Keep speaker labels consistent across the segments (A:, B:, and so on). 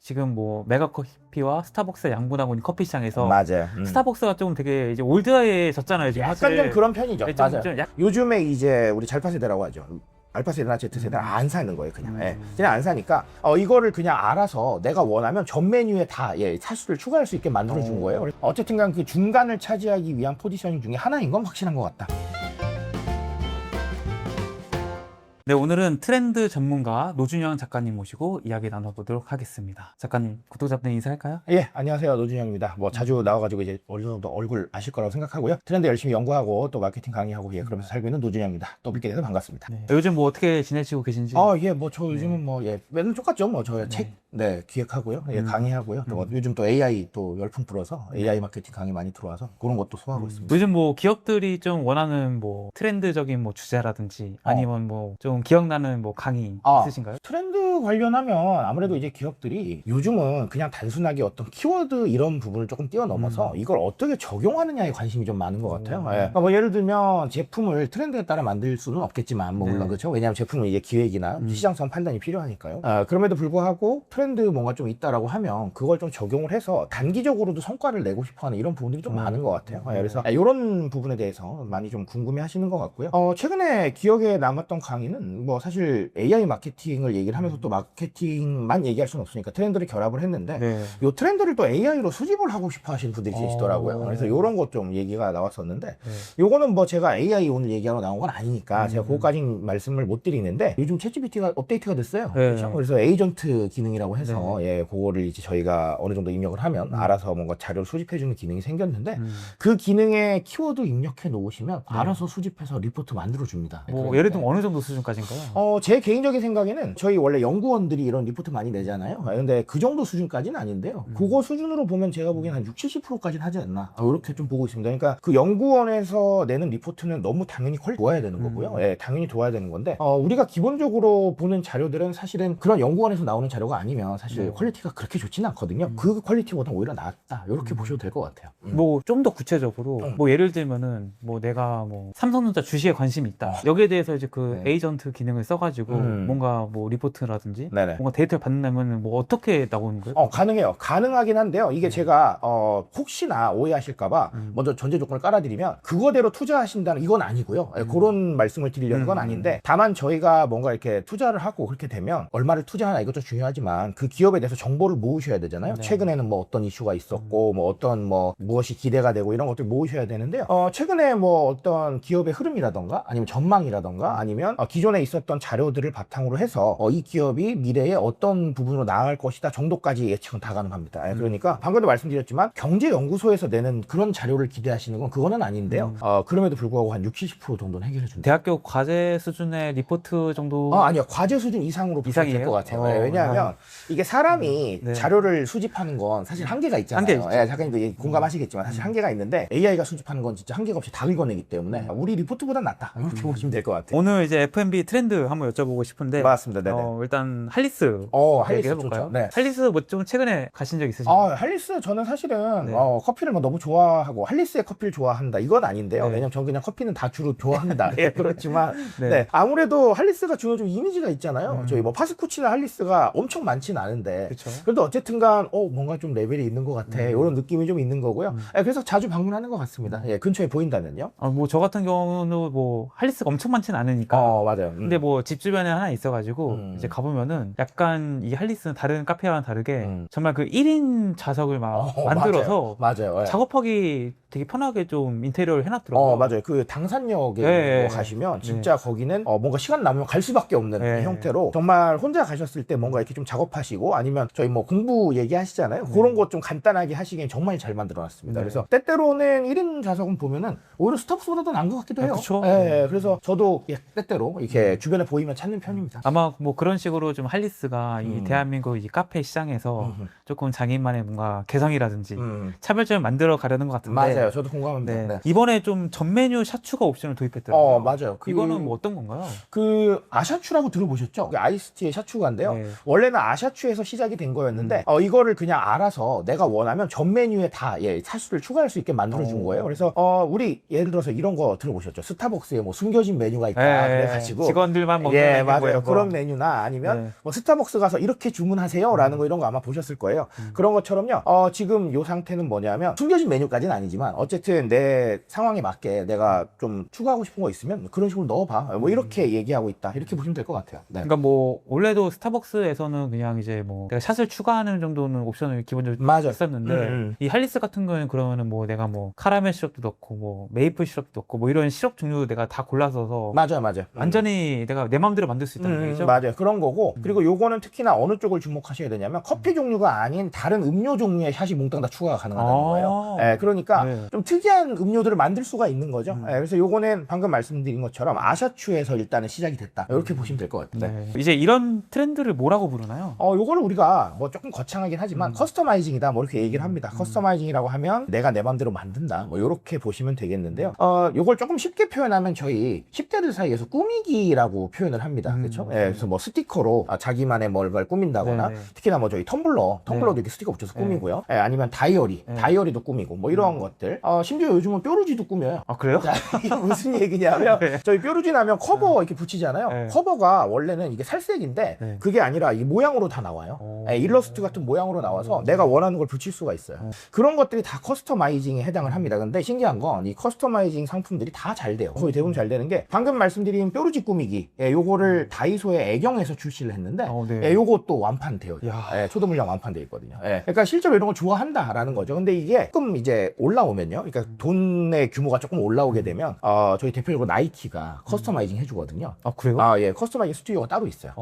A: 지금 뭐 메가커피와 스타벅스의 양분하고 있는 커피 시장에서
B: 맞아요.
A: 스타벅스가 좀 되게 이제 올드해졌잖아요. 지금
B: 약간
A: 사실.
B: 좀 그런 편이죠.
A: 네, 좀-
B: 맞아요.
A: 좀 약-
B: 요즘에 이제 우리 잘파 세대라고 하죠. 알파 세대나 Z 세대는 안 사는 거예요, 그냥. 예. 그냥 안 사니까 이거를 그냥 알아서 내가 원하면 전 메뉴에 다 사수를 추가할 수 있게 만들어 준 거예요. 어쨌든간 그 중간을 차지하기 위한 포지셔닝 중에 하나인 건 확실한 것 같다.
A: 네, 오늘은 트렌드 전문가 노준영 작가님 모시고 이야기 나눠보도록 하겠습니다. 작가님, 구독자분들 인사할까요?
B: 예, 안녕하세요. 노준영입니다. 뭐 자주 나와가지고 이제 어느 정도 얼굴 아실 거라고 생각하고요. 트렌드 열심히 연구하고 또 마케팅 강의하고 그러면서 살고 있는 노준영입니다. 또 뵙게 돼서 반갑습니다.
A: 네. 요즘 뭐 어떻게 지내시고 계신지?
B: 예, 뭐 저 요즘은 맨날 똑같죠. 뭐 저 책 기획하고요, 강의하고요. 또 요즘 또 AI 또 열풍 불어서 AI 마케팅 강의 많이 들어와서 그런 것도 소화하고 있습니다.
A: 요즘 뭐 기업들이 좀 원하는 뭐 트렌드적인 뭐 주제라든지 아니면 뭐 좀 기억나는 뭐 강의 있으신가요?
B: 트렌드 관련하면 아무래도 이제 기업들이 요즘은 그냥 단순하게 어떤 키워드 이런 부분을 조금 뛰어넘어서 이걸 어떻게 적용하느냐에 관심이 좀 많은 것 같아요. 예. 그러니까 뭐 예를 들면 제품을 트렌드에 따라 만들 수는 없겠지만 뭐 물론 그렇죠. 왜냐하면 제품은 이제 기획이나 시장성 판단이 필요하니까요. 그럼에도 불구하고 트렌드 뭔가 좀 있다라고 하면 그걸 좀 적용을 해서 단기적으로도 성과를 내고 싶어하는 이런 부분들이 좀 많은 것 같아요. 그래서 이런 부분에 대해서 많이 좀 궁금해하시는 것 같고요. 최근에 기억에 남았던 강의는 뭐 사실 AI 마케팅을 얘기를 하면서 또 마케팅만 얘기할 수는 없으니까 트렌드를 결합을 했는데 이 트렌드를 또 AI로 수집을 하고 싶어 하시는 분들이 계시더라고요. 그래서 이런 것 좀 얘기가 나왔었는데 요거는 뭐 제가 AI 오늘 얘기하러 나온 건 아니니까 제가 그거까지는 말씀을 못 드리는데 요즘 챗GPT가 업데이트가 됐어요. 그렇죠? 그래서 에이전트 기능이라고 해서 그거를 이제 저희가 어느 정도 입력을 하면 알아서 뭔가 자료를 수집해주는 기능이 생겼는데 그 기능에 키워드 입력해 놓으시면 알아서 수집해서 리포트 만들어 줍니다.
A: 뭐 예를 들면 어느 정도 수준까지인가요?
B: 제 개인적인 생각에는 저희 원래 연구원들이 이런 리포트 많이 내잖아요. 근데 그 정도 수준까지는 아닌데요. 그거 수준으로 보면 제가 보기엔 한 60~70%까지는 하지 않나. 이렇게 좀 보고 있습니다. 그러니까 그 연구원에서 내는 리포트는 너무 당연히 퀄리티 좋아야 되는 거고요. 당연히 좋아야 되는 건데 우리가 기본적으로 보는 자료들은 사실은 그런 연구원에서 나오는 자료가 아니면 사실 퀄리티가 그렇게 좋지는 않거든요. 그 퀄리티보다 오히려 낫다. 이렇게 보셔도 될 것 같아요.
A: 뭐 좀 더 구체적으로 뭐 예를 들면은 뭐 내가 뭐 삼성전자 주식에 관심이 있다. 여기에 대해서 이제 그 에이전트 기능을 써가지고 뭔가 뭐 리포트라든지 뭔가 데이터를 받는다면 뭐 어떻게 나오는 거예요?
B: 가능해요. 가능하긴 한데요. 이게 제가 혹시나 오해하실까봐 먼저 전제 조건을 깔아드리면 그거대로 투자하신다는 이건 아니고요. 그런 말씀을 드리려는 건 아닌데 다만 저희가 뭔가 이렇게 투자를 하고 그렇게 되면 얼마를 투자하나 이것도 중요하지만 그 기업에 대해서 정보를 모으셔야 되잖아요. 최근에는 뭐 어떤 이슈가 있었고 뭐 어떤 무엇이 기대가 되고 이런 것들 모으셔야 되는데요. 최근에 뭐 어떤 기업의 흐름이라던가 아니면 전망이라던가 아니면 기존에 있었던 자료들을 바탕으로 해서 이 기업이 미래에 어떤 부분으로 나아갈 것이다 정도까지 예측은 다 가능합니다. 그러니까 방금도 말씀드렸지만 경제연구소에서 내는 그런 자료를 기대하시는 건 그거는 아닌데요. 그럼에도 불구하고 한 60~70% 정도는 해결해 줍니다.
A: 대학교 과제 수준의 리포트 정도?
B: 아니요. 과제 수준 이상으로 보셔도 될 것 같아요. 왜냐하면 이게 사람이 자료를 수집하는 건 사실 한계가 있잖아요. 작가님도 공감하시겠지만 사실 한계가 있는데 AI가 수집하는 건 진짜 한계가 없이 다 긁어내기 때문에 우리 리포트보다 낫다. 이렇게 보시면 될 것 같아요.
A: 오늘 이제 F&B 트렌드 한번 여쭤보고 싶은데
B: 맞습니다. 네네.
A: 일단 할리스
B: 할리스
A: 얘기해볼까요?
B: 좋죠. 네.
A: 할리스 뭐 좀 최근에 가신 적 있으신가요?
B: 할리스 저는 사실은 커피를 뭐 너무 좋아하고 할리스의 커피를 좋아한다 이건 아닌데요. 왜냐면 저는 그냥 커피는 다 주로 좋아합니다. 그렇지만 아무래도 할리스가 주는 좀 이미지가 있잖아요. 저희 뭐 파스쿠치나 할리스가 엄청 많지는 않은데 그래도 어쨌든간 뭔가 좀 레벨이 있는 것 같아. 이런 느낌이 좀 있는 거고요. 그래서 자주 방문하는 것 같습니다. 근처에 보인다면요.
A: 뭐 저 같은 경우는 뭐 할리스가 엄청 많지는 않으니까.
B: 맞아요.
A: 근데 뭐 집 주변에 하나 있어가지고 이제 가보면은 약간 이 할리스는 다른 카페와는 다르게 정말 그 1인 좌석을 막 만들어서
B: 맞아요.
A: 작업하기 되게 편하게 좀 인테리어를 해놨더라고요.
B: 맞아요. 그 당산역에 가시면 진짜 거기는 뭔가 시간 남으면 갈 수밖에 없는 형태로 정말 혼자 가셨을 때 뭔가 이렇게 좀 작업하시고 아니면 저희 뭐 공부 얘기하시잖아요. 그런 것 좀 간단하게 하시기엔 정말 잘 만들어놨습니다. 그래서 때때로는 1인 좌석은 보면은 오히려 스타벅스보다도 나은 것 같기도 해요.
A: 그렇죠.
B: 그래서 저도 때때로 이렇게 주변에 보이면 찾는 편입니다.
A: 아마 뭐 그런 식으로 좀 할리스가 이 대한민국 이 카페 시장에서 조금 자기만의 뭔가 개성이라든지 차별점을 만들어 가려는 것 같은데
B: 맞아요. 저도 공감합니다.
A: 네.
B: 네.
A: 이번에 좀 전 메뉴 샤추가 옵션을 도입했더라고요.
B: 맞아요.
A: 이거는 뭐 어떤 건가요?
B: 그 아샤추라고 들어보셨죠? 그 아이스티의 샤추가인데요.
A: 네.
B: 원래는 아샤추에서 시작이 된 거였는데 이거를 그냥 알아서 내가 원하면 전 메뉴에 다 샤추를 추가할 수 있게 만들어준 거예요. 그래서 우리 예를 들어서 이런 거 들어보셨죠? 스타벅스에 뭐 숨겨진 메뉴가 있다 그래가지고
A: 직원들만 먹는 메뉴
B: 맞아요. 그런 메뉴나 아니면 뭐 스타벅스 가서 이렇게 주문하세요라는 거 이런 거 아마 보셨을 거예요. 그런 것처럼요. 지금 요 상태는 뭐냐면 숨겨진 메뉴까지는 아니지만 어쨌든 내 상황에 맞게 내가 좀 추가하고 싶은 거 있으면 그런 식으로 넣어봐. 뭐 이렇게 얘기하고 있다. 이렇게 보시면 될 것 같아요. 네.
A: 그러니까 뭐 원래도 스타벅스에서는 그냥 이제 뭐 내가 샷을 추가하는 정도는 옵션을 기본적으로
B: 맞아.
A: 있었는데 이 할리스 같은 경우는 그러면은 뭐 내가 뭐 카라멜 시럽도 넣고 뭐 메이플 시럽도 넣고 뭐 이런 시럽 종류 내가 다 골라서
B: 맞아요.
A: 완전히 내가 내 마음대로 만들 수 있다는 얘기죠.
B: 맞아요. 그런 거고 그리고 요거는 특히나 어느 쪽을 주목하셔야 되냐면 커피 종류가 아닌 다른 음료 종류의 샷이 몽땅 다 추가가 가능하다는 거예요. 그러니까 좀 특이한 음료들을 만들 수가 있는 거죠. 그래서 요거는 방금 말씀드린 것처럼 아샤추에서 일단은 시작이 됐다. 이렇게 보시면 될 것 같아요.
A: 이제 이런 트렌드를 뭐라고 부르나요?
B: 요거를 우리가 뭐 조금 거창하긴 하지만 커스터마이징이다 뭐 이렇게 얘기를 합니다. 커스터마이징이라고 하면 내가 내 맘대로 만든다 뭐 이렇게 보시면 되겠는데요. 요걸 조금 쉽게 표현하면 저희 10대들 사이에서 꾸미기라고 표현을 합니다. 그렇죠? 그래서 뭐 스티커로 자기만의 뭘 꾸민다거나 특히나 뭐 저희 텀블러도 이렇게 스티커 붙여서 꾸미고요. 아니면 다이어리도 꾸미고 뭐 이런 것들. 심지어 요즘은 뾰루지도 꾸며요.
A: 아, 그래요?
B: 자, 이게 무슨 얘기냐면 저희 뾰루지 나면 커버 이렇게 붙이잖아요. 커버가 원래는 이게 살색인데 그게 아니라 이 모양으로 다 나와요. 일러스트 같은 모양으로 나와서 내가 원하는 걸 붙일 수가 있어요. 그런 것들이 다 커스터마이징에 해당을 합니다. 근데 신기한 건 이 커스터마이징 상품들이 다 잘 돼요. 거의 대부분 잘 되는 게 방금 말씀드린 뾰루지 꾸미기 요거를 다이소에 애경에서 출시를 했는데 요것도 완판돼요. 초도 물량 완판돼 있거든요. 그러니까 실제로 이런 걸 좋아한다라는 거죠. 근데 이게 조금 이제 올라오면요. 그러니까 돈의 규모가 조금 올라오게 되면 저희 대표적으로 나이키가 커스터마이징 해주거든요.
A: 아, 그래요?
B: 커스터마이징 스튜디오가 따로 있어요.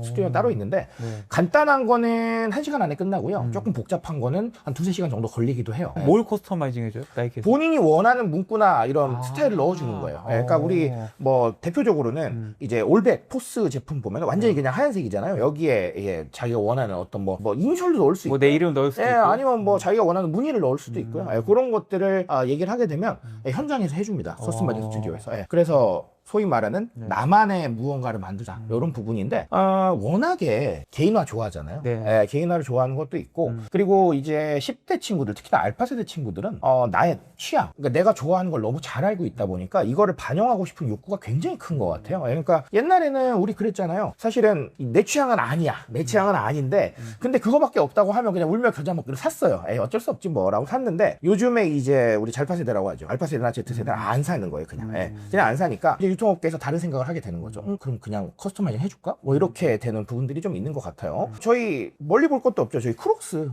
B: 스튜디오가 따로 있는데 간단한 거는 1시간 안에 끝나고요. 조금 복잡한 거는 한 2-3시간 정도 걸리기도 해요.
A: 뭘 커스터마이징 해줘요? 나이키에서?
B: 본인이 원하는 문구나 이런 스타일을 넣어주는 거예요. 그러니까 우리 뭐 대표적으로는 이제 올백 포스 제품 보면 완전히 그냥 하얀색이잖아요. 여기에 자기가 원하는 어떤 뭐 인셜도 넣을 수 있고,
A: 뭐 내 이름 넣을 수도 있고,
B: 아니면 뭐 자기가 원하는 무늬를 넣을 수도 있고요. 그런 것들을 얘기를 하게 되면 현장에서 해줍니다. 커스터마이징 스튜디오에서. 그래서 소위 말하는 나만의 무언가를 만들자 이런 부분인데 워낙에 개인화 좋아하잖아요. 개인화를 좋아하는 것도 있고 그리고 이제 10대 친구들 특히나 알파 세대 친구들은 나의 취향 그러니까 내가 좋아하는 걸 너무 잘 알고 있다 보니까 이거를 반영하고 싶은 욕구가 굉장히 큰 것 같아요. 그러니까 옛날에는 우리 그랬잖아요. 사실은 내 취향은 아니야. 내 취향은 아닌데 근데 그거밖에 없다고 하면 그냥 울며 겨자 먹기를 샀어요. 어쩔 수 없지 뭐라고 샀는데 요즘에 이제 우리 잘파 세대라고 하죠. 알파 세대나 Z 세대는 안 사는 거예요. 그냥 안 사니까 이제 유통업계에서 다른 생각을 하게 되는 거죠. 그럼 그냥 커스터마이징 해줄까? 뭐 이렇게 되는 부분들이 좀 있는 것 같아요. 저희 멀리 볼 것도 없죠. 저희 크록스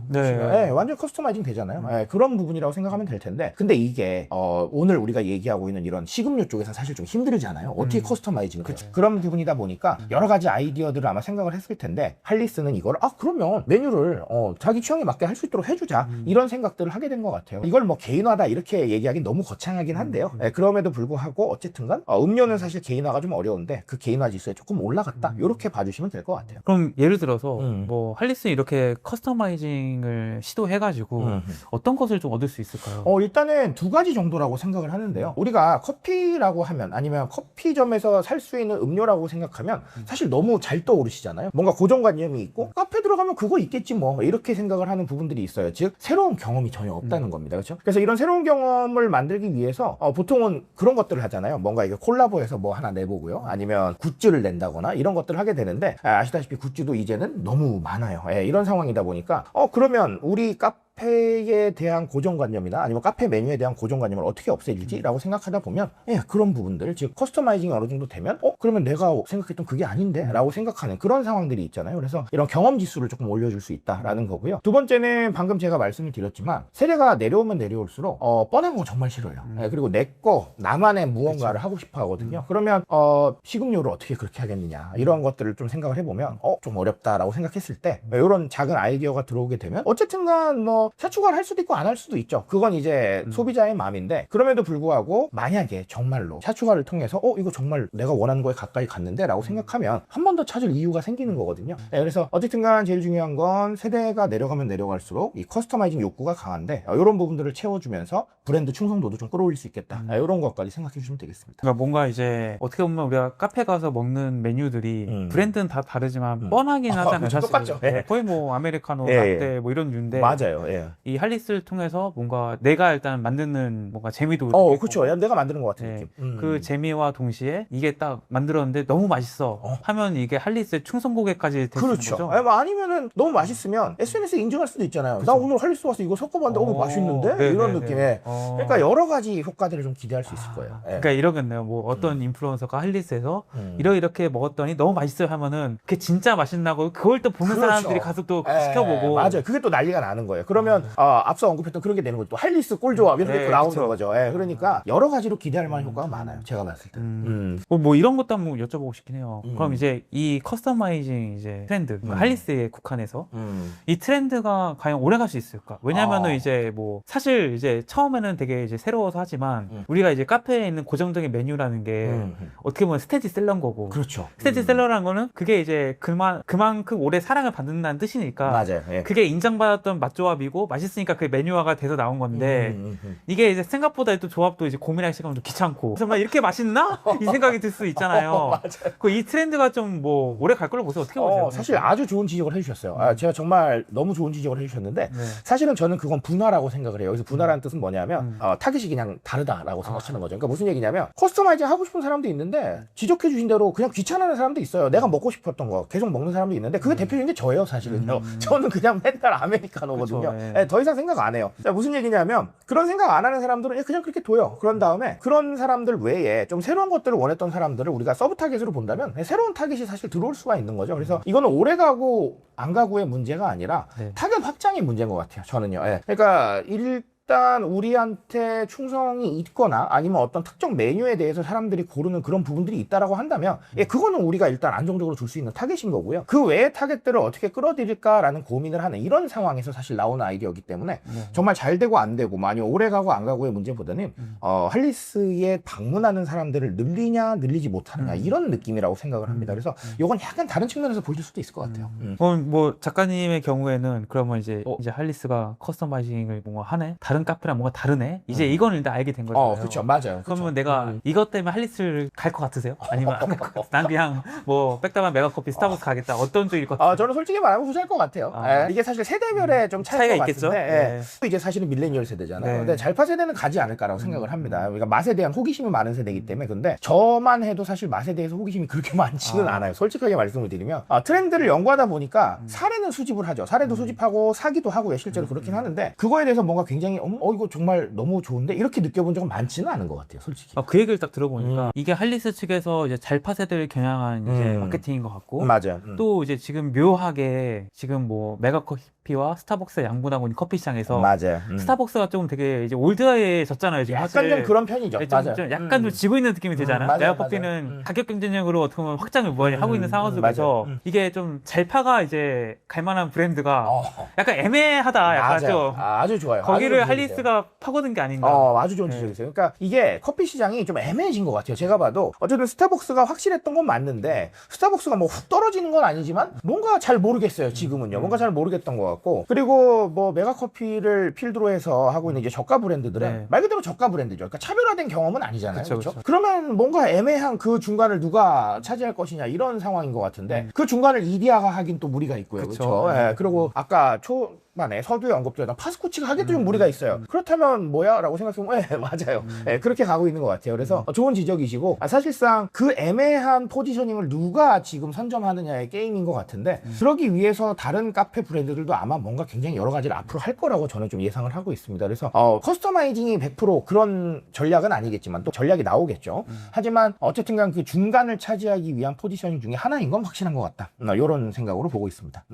B: 완전 커스터마이징 되잖아요. 그런 부분이라고 생각하면 될 텐데 근데 이게 오늘 우리가 얘기하고 있는 이런 식음료 쪽에서 사실 좀 힘들잖아요. 어떻게 커스터마이징을 해요? 그런 부분이다 보니까 여러 가지 아이디어들을 아마 생각을 했을 텐데 할리스는 이걸 그러면 메뉴를 자기 취향에 맞게 할 수 있도록 해주자 이런 생각들을 하게 된 것 같아요. 이걸 뭐 개인화다 이렇게 얘기하기 너무 거창하긴 한데요. 그럼에도 불구하고 어쨌든간 음료는 사실 개인화가 좀 어려운데 그 개인화 지수에 조금 올라갔다 이렇게 봐주시면 될 것 같아요.
A: 그럼 예를 들어서 뭐 할리스 이렇게 커스터마이징을 시도해가지고 어떤 것을 좀 얻을 수 있을까요?
B: 일단은 2가지 정도라고 생각을 하는데요. 우리가 커피라고 하면 아니면 커피점에서 살 수 있는 음료라고 생각하면 사실 너무 잘 떠오르시잖아요. 뭔가 고정관념이 있고 카페 들어가면 그거 있겠지 뭐 이렇게 생각을 하는 부분들이 있어요. 즉 새로운 경험이 전혀 없다는 겁니다. 그렇죠? 그래서 이런 새로운 경험을 만들기 위해서 보통은 그런 것들을 하잖아요. 뭔가 이게 콜라보해서 뭐 하나 내보고요. 아니면 굿즈를 낸다거나 이런 것들을 하게 되는데 아시다시피 굿즈도 이제는 너무 많아요. 이런 상황이다 보니까 그러면 우리 카페에 대한 고정관념이나 아니면 카페 메뉴에 대한 고정관념을 어떻게 없애질지라고 생각하다 보면 그런 부분들 즉 커스터마이징이 어느 정도 되면 그러면 내가 생각했던 그게 아닌데 라고 생각하는 그런 상황들이 있잖아요. 그래서 이런 경험 지수를 조금 올려줄 수 있다라는 거고요. 두 번째는 방금 제가 말씀을 드렸지만 세대가 내려오면 내려올수록 뻔한 거 정말 싫어요. 그리고 내 거 나만의 무언가를 하고 싶어 하거든요. 그러면 식음료를 어떻게 그렇게 하겠느냐 이런 것들을 좀 생각을 해보면 좀 어렵다라고 생각했을 때 이런 작은 아이디어가 들어오게 되면 어쨌든간 뭐 샷 추가를 할 수도 있고 안 할 수도 있죠. 그건 이제 소비자의 마음인데, 그럼에도 불구하고 만약에 정말로 샷 추가를 통해서 이거 정말 내가 원하는 거에 가까이 갔는데 라고 생각하면 한 번 더 찾을 이유가 생기는 거거든요. 네, 그래서 어쨌든 간 제일 중요한 건 세대가 내려가면 내려갈수록 이 커스터마이징 욕구가 강한데 이런 부분들을 채워주면서 브랜드 충성도도 좀 끌어올릴 수 있겠다. 이런 것까지 생각해 주시면 되겠습니다.
A: 그러니까 뭔가 이제 어떻게 보면 우리가 카페 가서 먹는 메뉴들이 브랜드는 다 다르지만 뻔하긴 하잖아요.
B: 그렇죠.
A: 사실.
B: 똑같죠.
A: 네. 거의 뭐 아메리카노,
B: 예,
A: 라떼 뭐 이런 류인데
B: 맞아요. 예.
A: 이 할리스를 통해서 뭔가 내가 일단 만드는 뭔가 재미도
B: 그렇죠. 내가 만드는 것 같은
A: 네.
B: 느낌.
A: 그 재미와 동시에 이게 딱 만들었는데 너무 맛있어 하면 이게 할리스의 충성 고객까지 될 수 있는
B: 그렇죠.
A: 거죠.
B: 아니면은 너무 맛있으면 SNS에 인증할 수도 있잖아요. 나 오늘 할리스 와서 이거 섞어봤는데 맛있는데?
A: 네,
B: 이런
A: 네,
B: 느낌의.
A: 네.
B: 그러니까 여러 가지 효과들을 좀 기대할 수 있을 거예요. 예.
A: 그러니까 이러겠네요. 뭐 어떤 인플루언서가 할리스에서 이렇게 먹었더니 너무 맛있어요 하면은 그게 진짜 맛있나고 그걸 또 보는
B: 그렇죠.
A: 사람들이 가서 또
B: 예,
A: 시켜보고.
B: 맞아요. 그게 또 난리가 나는 거예요. 그러면 앞서 언급했던 그런 게 되는 거죠. 또 할리스 꿀조합 이렇게
A: 네,
B: 또 나오는
A: 그쵸.
B: 거죠. 예, 그러니까 여러 가지로 기대할 만한 효과가 많아요. 제가 봤을 때.
A: 뭐 이런 것도 한번 여쭤보고 싶긴 해요. 그럼 이제 이 커스터마이징 이제 트렌드, 할리스에 국한해서 이 트렌드가 과연 오래 갈 수 있을까? 왜냐면은 이제 뭐 사실 이제 처음에는 되게 이제 새로워서 하지만 우리가 이제 카페에 있는 고정적인 메뉴라는 게 어떻게 보면 스테디셀러인 거고.
B: 그렇죠.
A: 스테디셀러라는 거는 그게 이제 그만큼 오래 사랑을 받는다는 뜻이니까.
B: 맞아요. 예.
A: 그게 인정받았던 맛조합이고 맛있으니까 그게 메뉴화가 돼서 나온 건데 이게 이제 생각보다 또 조합도 이제 고민할 시간도 귀찮고 정말 이렇게 맛있나? 이 생각이 들 수 있잖아요.
B: 맞아요.
A: 그 이 트렌드가 좀 뭐 오래 갈 걸로 보세요. 어떻게 보세요?
B: 사실 아주 좋은 지적을 해주셨어요. 제가 정말 너무 좋은 지적을 해주셨는데
A: 네.
B: 사실은 저는 그건 분화라고 생각을 해요. 여기서 분화라는 뜻은 뭐냐면 타깃이 그냥 다르다라고 생각하는 거죠. 그러니까 무슨 얘기냐면 커스터마이징 하고 싶은 사람도 있는데 지적해 주신 대로 그냥 귀찮아하는 사람도 있어요. 내가 먹고 싶었던 거 계속 먹는 사람도 있는데 그게 대표적인 게 저예요, 사실은요. 저는 그냥 맨날 아메리카노거든요.
A: 그쵸,
B: 네, 더 이상 생각 안 해요. 자, 무슨 얘기냐면 그런 생각 안 하는 사람들은 그냥 그렇게 둬요. 그런 다음에 그런 사람들 외에 좀 새로운 것들을 원했던 사람들을 우리가 서브 타깃으로 본다면 새로운 타깃이 사실 들어올 수가 있는 거죠. 그래서 이거는 오래 가고 안 가고의 문제가 아니라
A: 네.
B: 타겟 확장의 문제인 것 같아요. 저는요. 예. 그러니까 일단 우리한테 충성이 있거나 아니면 어떤 특정 메뉴에 대해서 사람들이 고르는 그런 부분들이 있다라고 한다면 그거는 우리가 일단 안정적으로 줄 수 있는 타겟인 거고요. 그 외의 타겟들을 어떻게 끌어들일까라는 고민을 하는 이런 상황에서 사실 나오는 아이디어이기 때문에 정말 잘 되고 안 되고 아니면 오래 가고 안 가고의 문제보다는 할리스에 방문하는 사람들을 늘리냐 늘리지 못하느냐 이런 느낌이라고 생각을 합니다. 그래서 이건 약간 다른 측면에서 보실 수도 있을 것 같아요.
A: 그럼 뭐 작가님의 경우에는 그러면 이제 할리스가 커스터마이징을 뭔가 하네? 다른 카페랑 뭔가 다르네? 이제 이건 일단 알게 된 거잖아요.
B: 그렇죠. 맞아요.
A: 그러면 내가 이것 때문에 할리스를 갈 것 같으세요? 아니면 안 갈 것 같으세요? 난 그냥 뭐 백다방 메가커피 스타벅스 가겠다. 어떤 쪽일 것 같아요?
B: 저는 솔직히 말하면 후자일 것 같아요. 이게 사실 세대별에 좀 차이가
A: 있겠죠?
B: 같은데 이제 사실은 밀레니얼 세대잖아요.
A: 네.
B: 근데 잘파 세대는 가지 않을까라고 생각을 합니다. 그러니까 맛에 대한 호기심이 많은 세대이기 때문에 근데 저만 해도 사실 맛에 대해서 호기심이 그렇게 많지는 않아요. 솔직하게 말씀을 드리면 트렌드를 연구하다 보니까 사례는 수집을 하죠. 사례도 수집하고 사기도 하고요. 실제로 그렇긴 하는데 그거에 대해서 뭔가 굉장히 이거 정말 너무 좋은데 이렇게 느껴본 적은 많지는 않은 것 같아요. 솔직히.
A: 그 얘기를 딱 들어보니까 이게 할리스 측에서 이제 잘파 세대를 겨냥한 이제 마케팅인 것 같고
B: 맞아요.
A: 또 이제 지금 묘하게 지금 뭐 메가커피와 스타벅스 양분하고 있는 커피 시장에서
B: 맞아요.
A: 스타벅스가 조금 되게 이제 올드해졌잖아요. 지금
B: 약간
A: 사실.
B: 좀 그런 편이죠. 맞아요.
A: 좀 약간 좀 지고 있는 느낌이 들잖아요.
B: 맞아요,
A: 메가커피는
B: 맞아요.
A: 가격 경쟁력으로 어떻게 보면 확장을 하고 있는 상황 속에서 이게 좀 잘파가 이제 갈만한 브랜드가 약간 애매하다. 약간
B: 맞아요.
A: 좀
B: 아주 좋아요.
A: 거기를
B: 아주
A: 할리스가 파고든 게 아닌가.
B: 아주 좋은 지적이세요. 그러니까 이게 커피 시장이 좀 애매해진 것 같아요. 제가 봐도 어쨌든 스타벅스가 확실했던 건 맞는데 스타벅스가 뭐 훅 떨어지는 건 아니지만 뭔가 잘 모르겠어요. 지금은요. 뭔가 잘 모르겠던 것 같고 그리고 뭐 메가커피를 필두로 해서 하고 있는 이제 저가 브랜드들은 말 그대로 저가 브랜드죠. 그러니까 차별화된 경험은 아니잖아요. 그렇죠? 그러면 뭔가 애매한 그 중간을 누가 차지할 것이냐 이런 상황인 것 같은데 그 중간을 이디야가 하긴 또 무리가 있고요. 그렇죠? 그리고 아까 만에 서두에 언급드렸던 파스쿠치가 하기도 좀 무리가 있어요. 그렇다면 뭐야? 라고 생각하면 맞아요. 그렇게 가고 있는 것 같아요. 그래서 좋은 지적이시고 사실상 그 애매한 포지셔닝을 누가 지금 선점하느냐의 게임인 것 같은데 그러기 위해서 다른 카페 브랜드들도 아마 뭔가 굉장히 여러 가지를 앞으로 할 거라고 저는 좀 예상을 하고 있습니다. 그래서 커스터마이징이 100% 그런 전략은 아니겠지만 또 전략이 나오겠죠. 하지만 어쨌든 간 그 중간을 차지하기 위한 포지셔닝 중에 하나인 건 확실한 것 같다. 이런 생각으로 보고 있습니다.